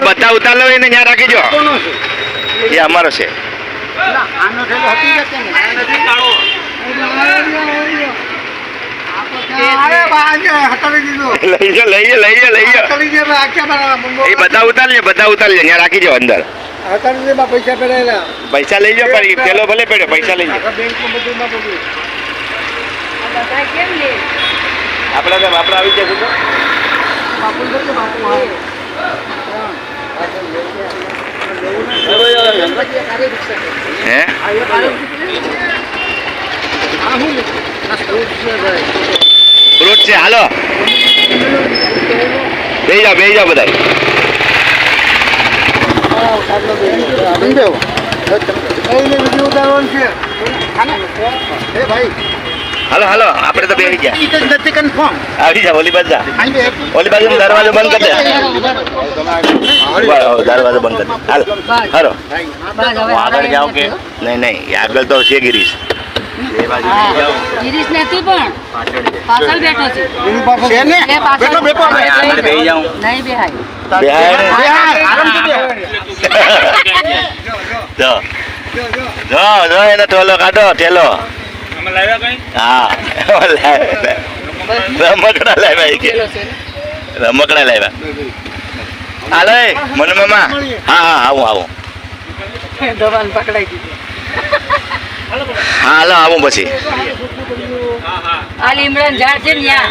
બધા ઉતાર લો એને ત્યાં રાખી જો એ અમારો છે એ બધા ઉતાર લે ત્યાં રાખી જાઓ અંદર પૈસા લઈ જાઓ પણ પેલો ભલે પડ્યો પૈસા લઈ જાઓ આપણે આવી જશું ફ્રૂટ છે હાલો બે જાઓ બધા હાલો આપણે તો બેસી ગયા આવી જા ઓલી બાજુ દરવાજો બંધ કરી દરવાજો બંધ કરી હાલો હાલો હું આગળ જાઉં કે નહીં આગળ તો છે ગિરીશ ગિરીશ નથી પણ પાછળ બેઠો છે નહીં બેહાય જો એને ઠોલો કાઢો ઠેલો હા રમકડા લાવ્યા હાલો મનુ મામા હા આવું દવાન પકડાઈ દીધી હાલો આવું પછી આ લીમડાનું ઝાડ છે ને યા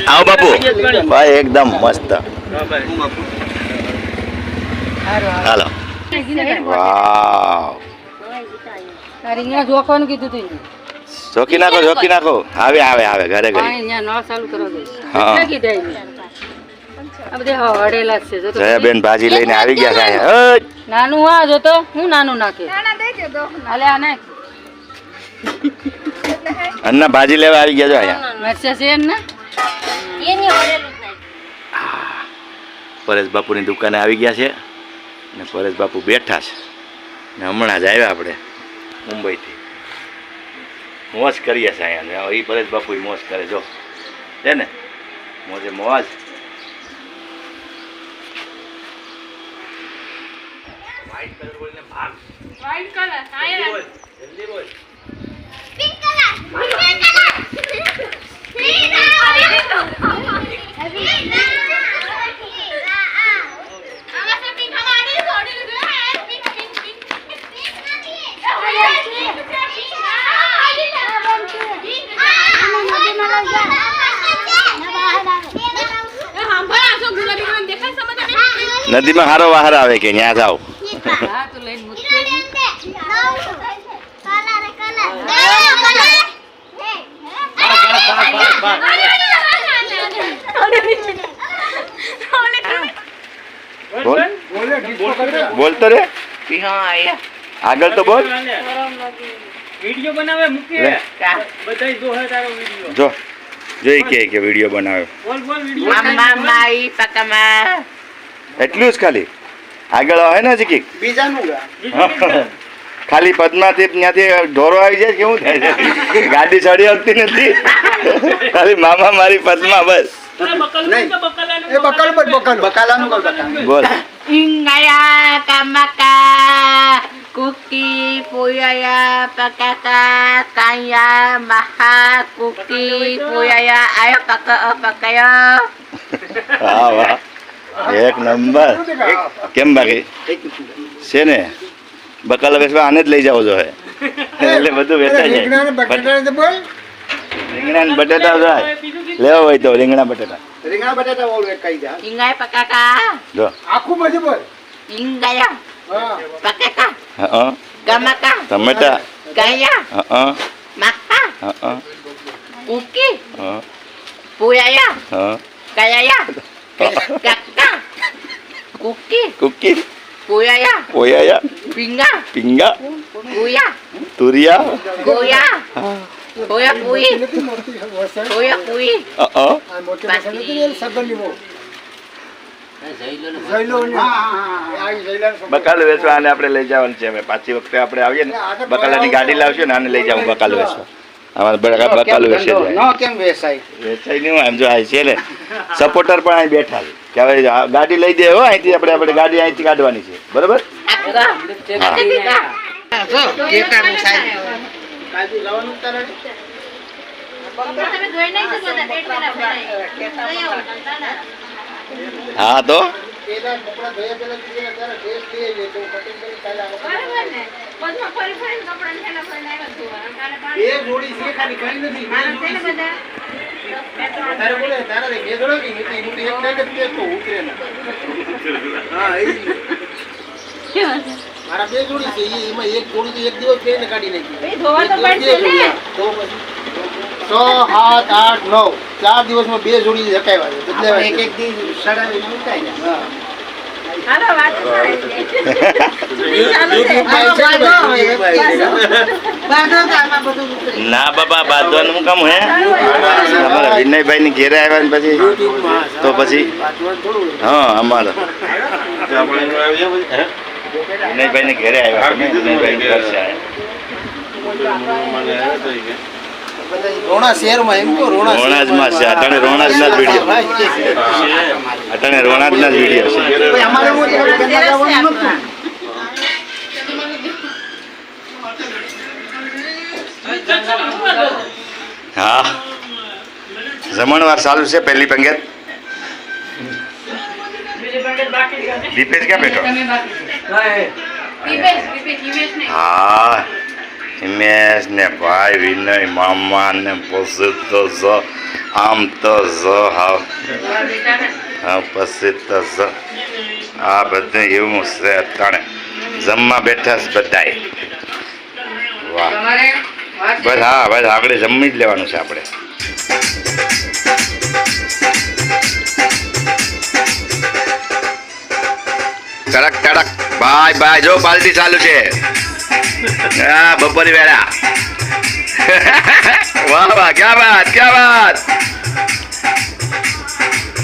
આવો બાપુ ભાઈ એકદમ મસ્ત હાલો વાવ રીંગણા જોખવાનું કીધું તું જોકી નાખો આવે ઘરે જયાબેન ભાજી લઈને આવી ગયા છે નાનું આ જોતો હું નાનું નાખે અન્ના ભાજી લેવા આવી ગયા છો અહીંયા પરેશ બાપુની દુકાને આવી ગયા છે ને પરેશ બાપુ બેઠા છે ને હમણાં જ આવ્યા આપણે મુંબઈથી મોજ કરીએ છે અહીંયા એ પરેશ બાપુ મોજ કરે જો છે ને મોજે મોજ વ્હાઈટ કલર બોલને ભાગ વ્હાઈટ કલર આયા જલ્દી બોલ પિંક કલર નદીમાં હારો વાહર આવે કે ત્યાં જાઓ બોલતો રે આગળ તો બોલ વિડિયો બનાવે મૂકે બધાય જોહે તારો વિડિયો જો જોઈ કે વિડિયો બનાવે બોલ વિડિયો માઈ પકમા એટલું જ ખાલી આગળ હોય ને હજી બીજાનું ખાલી પદ્માથી ત્યાંથી ઢોરો આવી જાય કેવું થાય છે ગાડી ચડી શકતી નથી ખાલી મામા મારી પદ્મા બસ બોલ Ingaya kamaka kuki puyaya pakaka kaya maha kuki puyaya ayo pakaya વાહ વાહ એક નંબર કેમ બાકી છે ને બકાલા વેચવા આને જ લઈ જાવ જો હે એટલે બધું વેચાઈ જાય રીંગણા ને બટેટા જાય લેવો હોય તો રીંગણા બટેટા ઓળ કઈ જા ingaya pakaka જો આખું બધું બોલ ingaya pakaka હા kamaka ટમેટા kaya હા maha હા kuki હા puyaya હા kaya kaka kuki કુકી puyaya પોયા pinga પિંગા kuya તુરિયા goya goya pui goya pui બકાલું વેચવા આને આપણે લઈ જવાનું છે અમે પાછી વખતે આપણે આવીએ ને બકાલાની ગાડી લાવશું ને આને લઈ જાઉં બકાલું વેચવા અમારે બકાલું વેચે જાય ન કેમ વેસાય વેચાઈ નહીં હોય એમ જો આ છે ને સપોર્ટર પણ અહીં બેઠા છે કે હવે આ ગાડી લઈ દે હો અહીંથી આપણે ગાડી અહીંથી કાઢવાની છે બરાબર જો કેકાનું સાહેબ કાજુ લાવવાનું તારે હા તો પેલા કપડા ધોયા પેલા તીને તારે ટેસ્ટ લઈ લે તો કટિંગ કરી કાલે આવો બે જોડી છે ખાલી કઈ નથી તારે બોલે તારે બે જોડો કે મોટી મોટી એક નાક જ તો ઉતરે ના હા એ મારા બે જોડી છે એમાં એક જોડી તો એક દિવસ પહેરીને કાઢી નાખી ધોવા તો પડશે ને 6, 7, 8, 9 4 દિવસમાં બે જોડી રખાવ્યા છે બદલાવા એક એક દી સડાવીને મુકાઈ જાય હા હાલો વાત ના બાબા બાંધવાનું શું કામ હે અમારા વિનયભાઈ ની ઘેરે આવ્યા ને પછી તો પછી હા અમારે વિનયભાઈ ને ઘેરે આવ્યા વિનયભાઈ ઘર છે રોણા શહેરમાં એમ તો રોણાજમાં છે અટાણે રોણાજના જ વિડીયો અટાણે રોણાજના જ વિડીયો છે અમારે હા જમણવાર ચાલુ છે પહેલી પંગત દીપેશ ક્યાં બેઠો હા હિમેશ ને ભાઈ વિનય મામા ને પછી તો આમ તો હા પછી તો આ બધું એવું છે અત્યારે જમવા બેઠા છે બધાય વાહ બસ હા બસ આપણે જમી જ લેવાનું છે આપણે કડક કડક ભાઈ ભાઈ જો બાલટી ચાલુ છે હા બપોરી વેળા વાહ વાહ ક્યાં બાત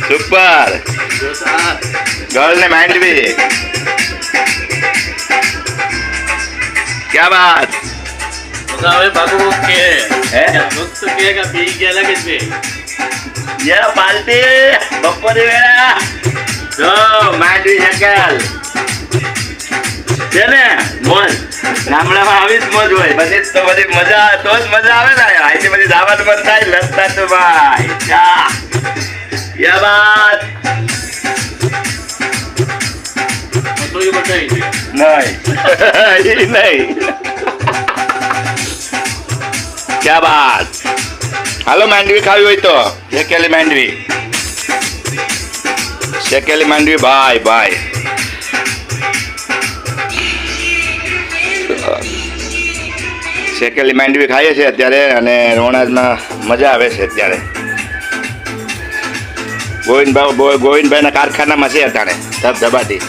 સુપર ગર્લ ને માઇન્ડ भी क्या बात बाबू के है वक्त के का पी के लगे थे ये पार्टी बपોરી વેળા જો માંડવી શકલ છે ને મોજ ગામડામાં આવી જ મોજ હોય પછી તો બધી મજા તો જ મજા આવે ને અહીંથી બધી દાવાનું મન થાય લગતા તો ભાઈ ચા યા બાત तो ये बताइए नहीं नहीं क्या बात હાલો માંડવી ખાવી હોય તો શેકેલી માંડવી ભાઈ ભાઈ શેકેલી માંડવી ખાઈએ છીએ અત્યારે અને રોણાજમાં મજા આવે છે અત્યારે ગોવિંદભાઈના કારખાનામાં છે અત્યારે ધબધબાટી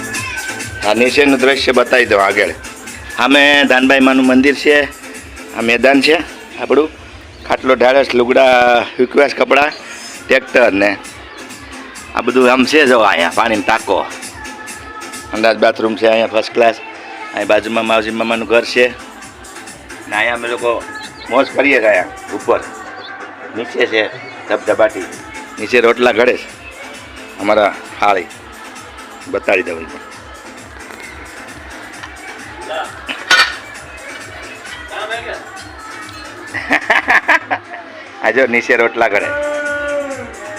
આ નીચેનું દ્રશ્ય બતાવી દઉં આગળ આમે ધાનભાઈ માનું મંદિર છે આ મેદાન છે આપણું ખાટલો ઢાળસ લુગડા વિકવાસ કપડાં ટ્રેક્ટર ને આ બધું આમ છે જો અહીંયા પાણીનો ટાંકો અંદાજ બાથરૂમ છે અહીંયા ફર્સ્ટ ક્લાસ અહીં બાજુમાં માવજી મામાનું ઘર છે ને અહીંયા અમે લોકો મોજ કરીએ છીએ અહીંયા ઉપર નીચે છે ધબધબાટી નીચે રોટલા ઘડે છે અમારા હાળી બતાવી દઉં આ જો નીચે રોટલા ઘડે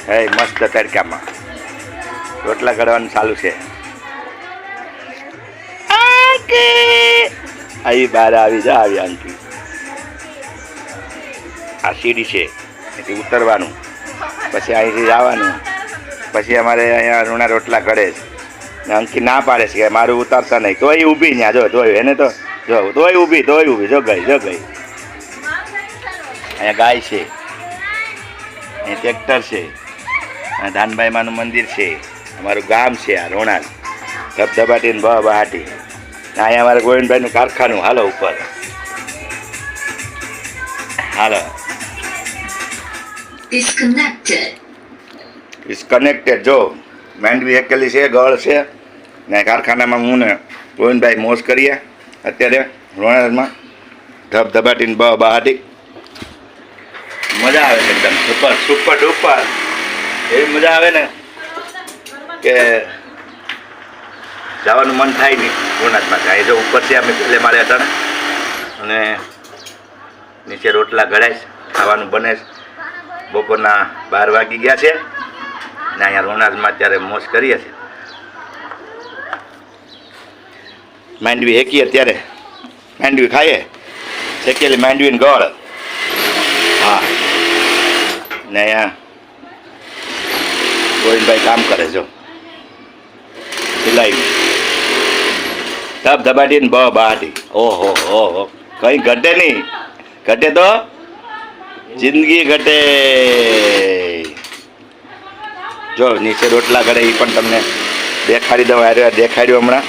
હે મસ્ત તડકામાં રોટલા ઘડવાનું ચાલુ છે આવી બહાર આવી જા આવી આંટી આ સીડી છે એથી ઉતરવાનું પછી અહીંથી જવાનું પછી અમારે અહીંયા રૂણા રોટલા ઘડે છે ને અંકી ના પાડે છે કે મારું ઉતારતા નહીં તોય ઊભી ત્યાં જો તોય એને તો જો તોય ઊભી જો ગઈ અહીંયા ગાય છે અહીંયા ટ્રેક્ટર છે અહીંયા ધાનભાઈ માનું મંદિર છે અમારું ગામ છે આ રોણાલ ધબધબાટી ને બહાટી અહીંયા અમારા ગોવિંદભાઈનું કારખાનું હાલો ઉપર હાલો ડિસ્કનેક્ટેડ જો માંડવી એકેલી છે ગળ છે ને કારખાનામાં હું ને ગોવિંદભાઈ મોજ કરીએ અત્યારે રોણાલમાં ધબધબાટીને બહાટી મજા આવે છે એકદમ સુપર સુપર ડુપર એવી મજા આવે ને કે જવાનું મન થાય નહીં ગુણાતમાં જાય જો ઉપરથી અમે પહેલે મારે હતા ને અને નીચે રોટલા ઘડાય ખાવાનું બને છે. બપોરના 12 વાગી ગયા છે ને અહીંયા રોનાજમાં અત્યારે મોજ કરીએ છીએ. માંડવી હેકીએ ત્યારે માંડવી ખાઈએ શેકેલી માંડવી ને ગોળ. હા ને અહીંયા ગોવિંદભાઈ કામ કરે જો સિલાઈ ધબ ધબાટી ને બહાટી. ઓહો ઓહો કંઈ ઘટે નહીં. ઘટે તો જિંદગી ઘટે. જો નીચે રોટલા ઘડે એ પણ તમને દેખાડી દઉં. અરે દેખાડ્યું હમણાં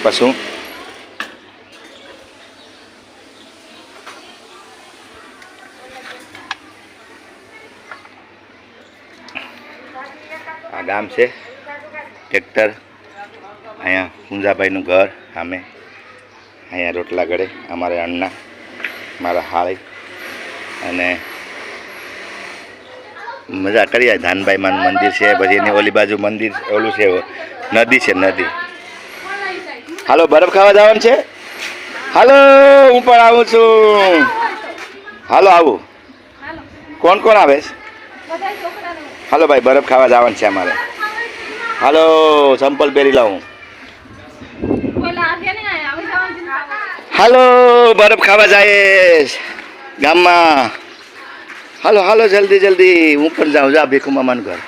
પશું આ ગામ છે ટ્રેક્ટર. અહીંયા કુંજાભાઈનું ઘર સામે. અહીંયા રોટલા ઘડે અમારે અಣ್ಣા મારા હાળી અને મજા કરીએ. ધાનભાઈમાનું મંદિર છે પછી એની ઓલી બાજુ મંદિર ઓલું છે નદી છે નદી. હાલો બરફ ખાવા જવાનું છે. હાલો હું પણ આવું છું. હાલો આવું. કોણ કોણ આવે છે? હાલો ભાઈ બરફ ખાવા જવાનું છે અમારે. હાલો સંપલ પહેરી લાવું. હાલો બરફ ખાવા જાય ગામમાં. હાલો હાલો જલ્દી જલ્દી હું પણ જાઉં. જા ભીખુ મામાનું ઘર.